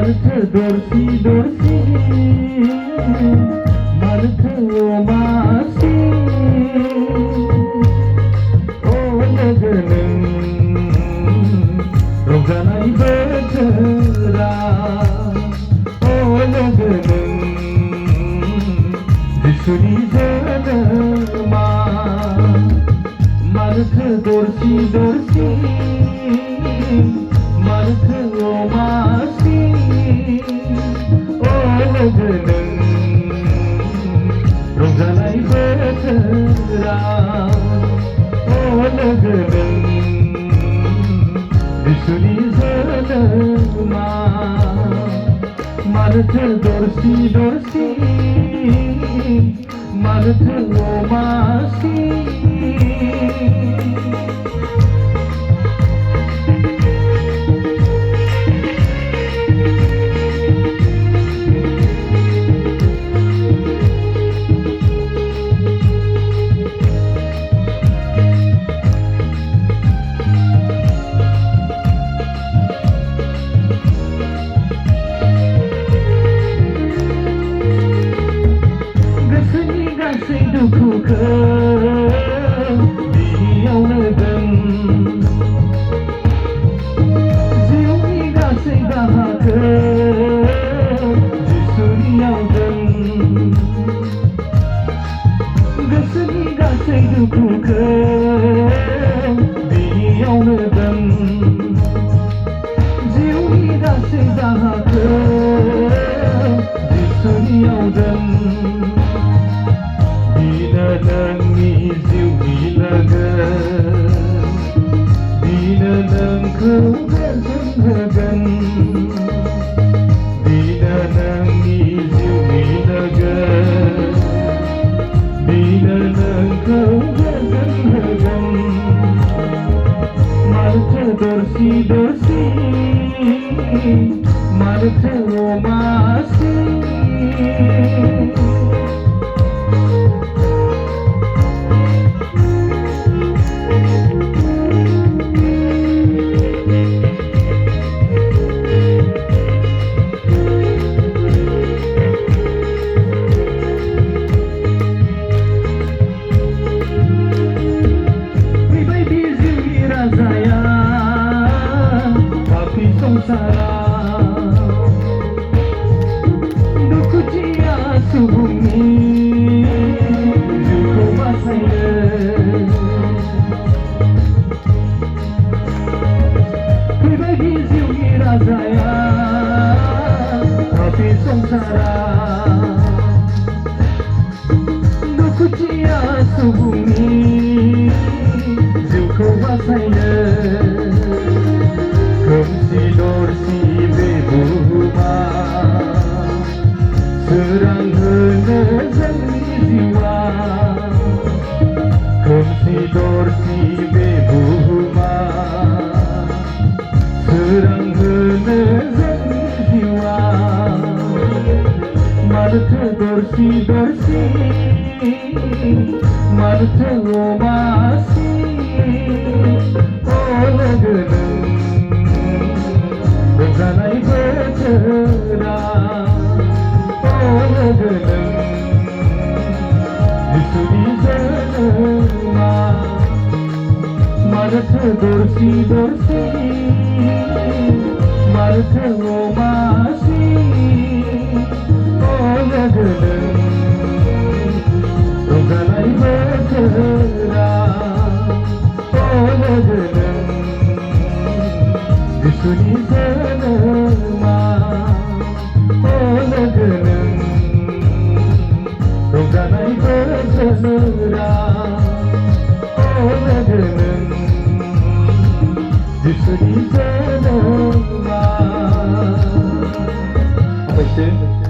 dorsi dorsi marthe omasi o lagnen roganai bajra o lagnen visuni janma marthe dorsi dorsi marthe omasi o lagnen roganai bajra o lagnen visuni janma marthe dorsi dorsi marthe omasi dukuka diyauna dan ziwi gasai dahaka jisuriyaw dan gasai gasai dukuka diyauna dan ziwi gasai dahaka jisuriyaw dan Dinanang kau berjenggan Dinanang iziu bilagan Dinanang kau berjenggan Marthe dorsi dorsi marthe omasi दुख जिया सुबुंगी जुको बासायनो बेबायदि जिउनि राजाया पापि संसारा दुख जिया सुबुंनि जिउखौ बासायनो खोमसि दरसि बे बुहुमा सोरां होनो जोंनि जिउआ खोमसि दरसि बे बुहुमा सोरां होनो जोंनि जिउआ marthe dorsi dorsi marthe omasi o lagnen roganai bajra o lagnen visuni janma marthe dorsi dorsi marthe omasi o lagnen roganai bajra o lagnen visuni janma o lagnen roganai bajra o lagnen visuni janma. Apa itu?